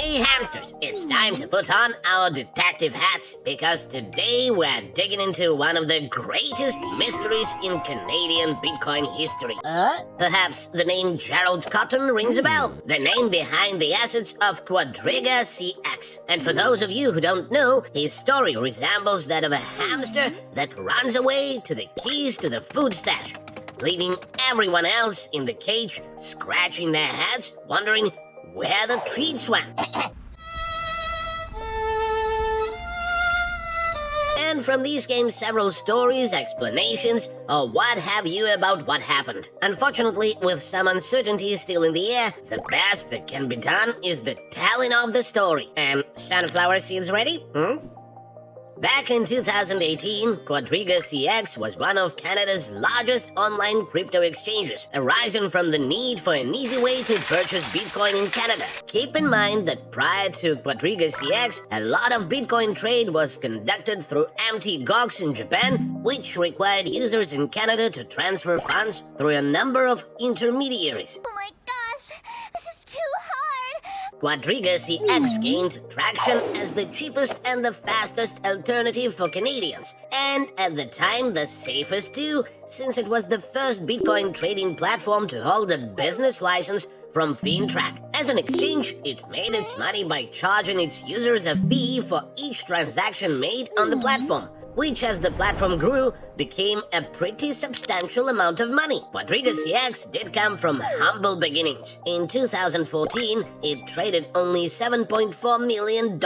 Hey hamsters, it's time to put on our detective hats because today we're digging into one of the greatest mysteries in Canadian Bitcoin history. Perhaps the name Gerald Cotton rings a bell, the name behind the assets of QuadrigaCX. And for those of you who don't know, his story resembles that of a hamster that runs away to the keys to the food stash, leaving everyone else in the cage scratching their heads, wondering where the treats went. And from these came several stories, explanations, or what have you about what happened. Unfortunately, with some uncertainty still in the air, the best that can be done is the telling of the story. Sunflower seeds ready? Back in 2018, QuadrigaCX was one of Canada's largest online crypto exchanges, arising from the need for an easy way to purchase Bitcoin in Canada. Keep in mind that prior to QuadrigaCX, a lot of Bitcoin trade was conducted through empty GOX in Japan, which required users in Canada to transfer funds through a number of intermediaries. Oh my gosh, this is too hard! QuadrigaCX gained traction as the cheapest and the fastest alternative for Canadians, and at the time the safest too, since it was the first Bitcoin trading platform to hold a business license from FinTrack. As an exchange, it made its money by charging its users a fee for each transaction made on the platform, which, as the platform grew, became a pretty substantial amount of money. QuadrigaCX did come from humble beginnings. In 2014, it traded only $7.4 million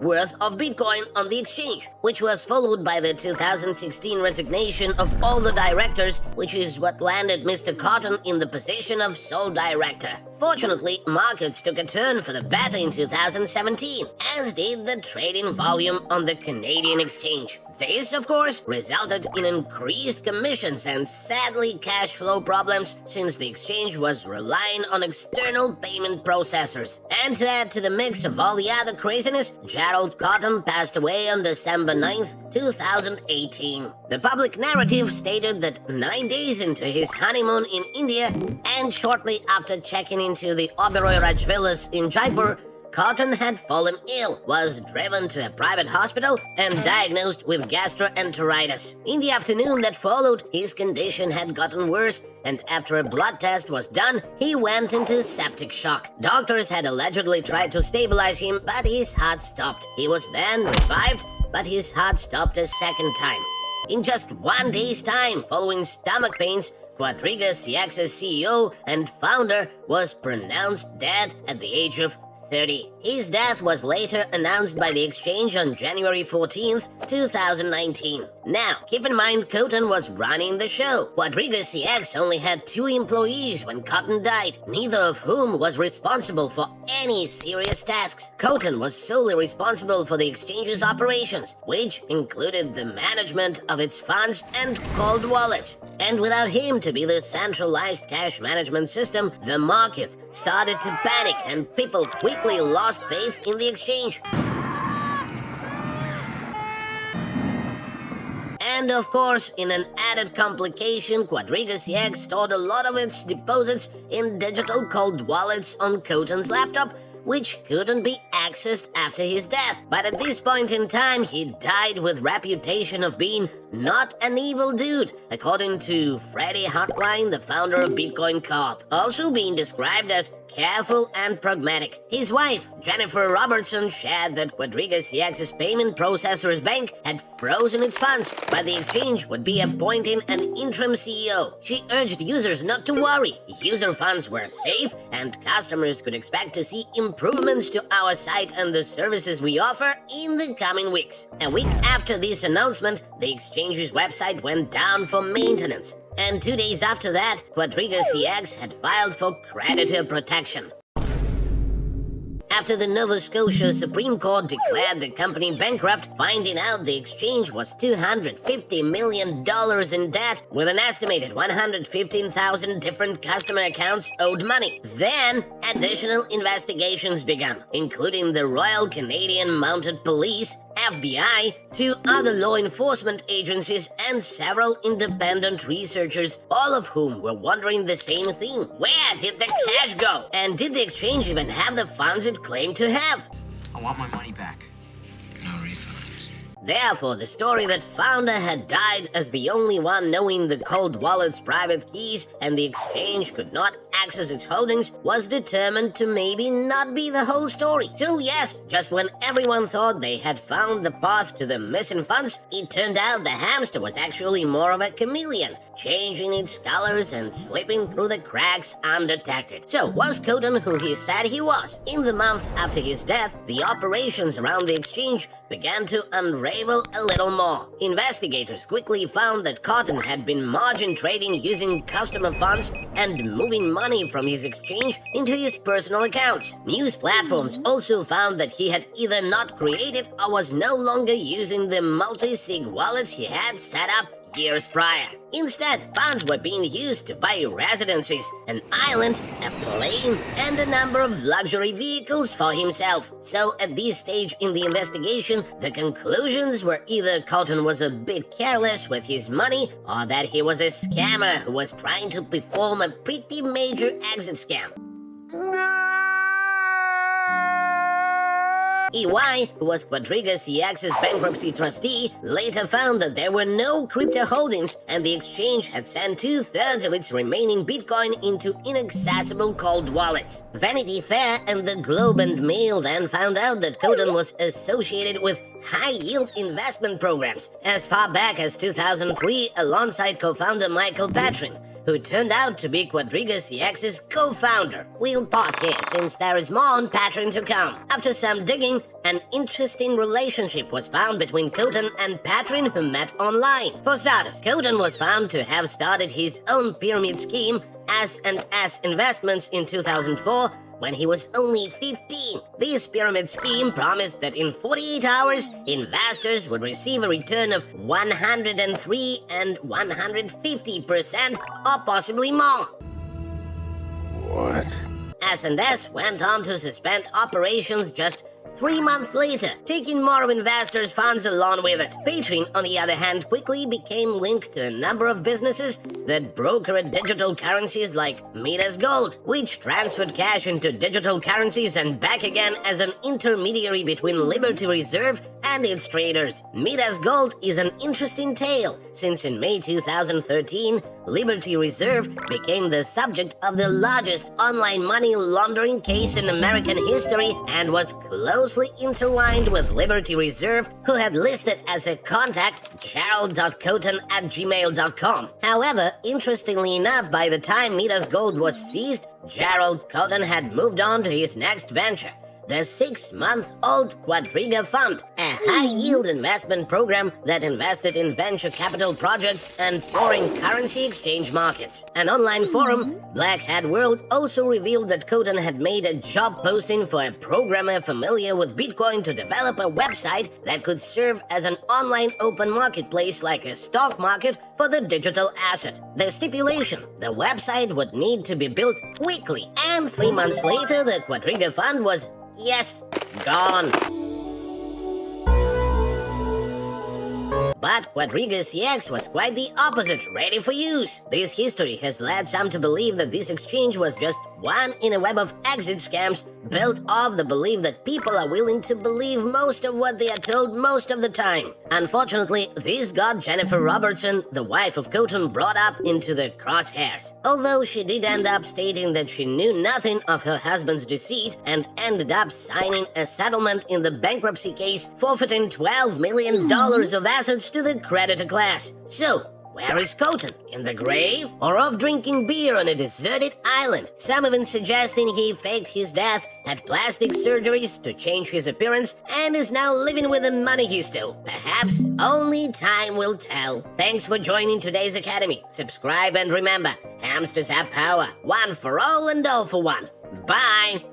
worth of Bitcoin on the exchange, which was followed by the 2016 resignation of all the directors, which is what landed Mr. Cotton in the position of sole director. Fortunately, markets took a turn for the better in 2017, as did the trading volume on the Canadian exchange. This, of course, resulted in increased commissions and sadly cash flow problems since the exchange was relying on external payment processors. And to add to the mix of all the other craziness, Gerald Cotton passed away on December 9th, 2018. The public narrative stated that 9 days into his honeymoon in India and shortly after checking into the Oberoi Raj Villas in Jaipur, Cotton had fallen ill, was driven to a private hospital, and diagnosed with gastroenteritis. In the afternoon that followed, his condition had gotten worse, and after a blood test was done, he went into septic shock. Doctors had allegedly tried to stabilize him, but his heart stopped. He was then revived, but his heart stopped a second time. In just 1 day's time, following stomach pains, QuadrigaCX's CEO and founder was pronounced dead at the age of 30. His death was later announced by the exchange on January 14th, 2019. Now, keep in mind Cotton was running the show. QuadrigaCX only had 2 employees when Cotton died, neither of whom was responsible for any serious tasks. Cotton was solely responsible for the exchange's operations, which included the management of its funds and cold wallets. And without him to be the centralized cash management system, the market started to panic and people quickly lost faith in the exchange. And of course, in an added complication, QuadrigaCX stored a lot of its deposits in digital cold wallets on Cotton's laptop, which couldn't be accessed after his death. But at this point in time, he died with reputation of being not an evil dude, according to Freddie Hartline, the founder of Bitcoin Co-op, also being described as careful and pragmatic. His wife, Jennifer Robertson, shared that QuadrigaCX's payment processor's bank had frozen its funds, but the exchange would be appointing an interim CEO. She urged users not to worry. User funds were safe, and customers could expect to see improvements to our site and the services we offer in the coming weeks. A week after this announcement, the exchange's website went down for maintenance. And 2 days after that, QuadrigaCX had filed for creditor protection. After the Nova Scotia Supreme Court declared the company bankrupt, finding out the exchange was $250 million in debt, with an estimated 115,000 different customer accounts owed money. Then, additional investigations began, including the Royal Canadian Mounted Police, FBI, 2 other law enforcement agencies, and several independent researchers, all of whom were wondering the same thing. Where did the cash go? And did the exchange even have the funds it claimed to have? I want my money back. No refunds. Therefore, the story that Founder had died as the only one knowing the cold wallet's private keys and the exchange could not access its holdings was determined to maybe not be the whole story. So yes, just when everyone thought they had found the path to the missing funds, it turned out the hamster was actually more of a chameleon, changing its colors and slipping through the cracks undetected. So was Cotton who he said he was? In the month after his death, the operations around the exchange began to unravel a little more. Investigators quickly found that Cotton had been margin trading using customer funds and moving money from his exchange into his personal accounts. News platforms also found that he had either not created or was no longer using the multi-sig wallets he had set up years prior. Instead, funds were being used to buy residences, an island, a plane, and a number of luxury vehicles for himself. So at this stage in the investigation, the conclusions were either Cotton was a bit careless with his money, or that he was a scammer who was trying to perform a pretty major exit scam. EY, who was QuadrigaCX's bankruptcy trustee, later found that there were no crypto holdings and the exchange had sent 2/3 of its remaining Bitcoin into inaccessible cold wallets. Vanity Fair and the Globe and Mail then found out that Cotton was associated with high-yield investment programs as far back as 2003 alongside co-founder Michael Patrin, who turned out to be QuadrigaCX's co-founder. We'll pause here since there is more on Patrin to come. After some digging, an interesting relationship was found between Cotton and Patrin, who met online. For starters, Cotton was found to have started his own pyramid scheme, S&S Investments, in 2004, when he was only 15. This pyramid scheme promised that in 48 hours, investors would receive a return of 103 and 150% or possibly more. What? S&S went on to suspend operations just 3 months later, taking more of investors' funds along with it. Patrin, on the other hand, quickly became linked to a number of businesses that brokered digital currencies like Midas Gold, which transferred cash into digital currencies and back again as an intermediary between Liberty Reserve and its traders. Midas Gold is an interesting tale, since in May 2013, Liberty Reserve became the subject of the largest online money laundering case in American history and was closely intertwined with Liberty Reserve, who had listed as a contact gerald.cotton@gmail.com. However, interestingly enough, by the time Midas Gold was seized, Gerald Cotton had moved on to his next venture, the 6-month-old Quadriga Fund, a high-yield investment program that invested in venture capital projects and foreign currency exchange markets. An online forum, Black Hat World, also revealed that Cotton had made a job posting for a programmer familiar with Bitcoin to develop a website that could serve as an online open marketplace like a stock market for the digital asset. The stipulation: the website would need to be built quickly, and 3 months later the Quadriga Fund was, yes, gone. But QuadrigaCX was quite the opposite, ready for use. This history has led some to believe that this exchange was just one in a web of exit scams built off the belief that people are willing to believe most of what they are told most of the time. Unfortunately, this got Jennifer Robertson, the wife of Cotton, brought up into the crosshairs. Although she did end up stating that she knew nothing of her husband's deceit and ended up signing a settlement in the bankruptcy case, forfeiting $12 million of assets to the creditor class. So, where is Cotton? In the grave? Or off drinking beer on a deserted island? Some even suggesting he faked his death, had plastic surgeries to change his appearance, and is now living with the money he stole. Perhaps only time will tell. Thanks for joining today's Academy. Subscribe and remember, hamsters have power. One for all and all for one. Bye!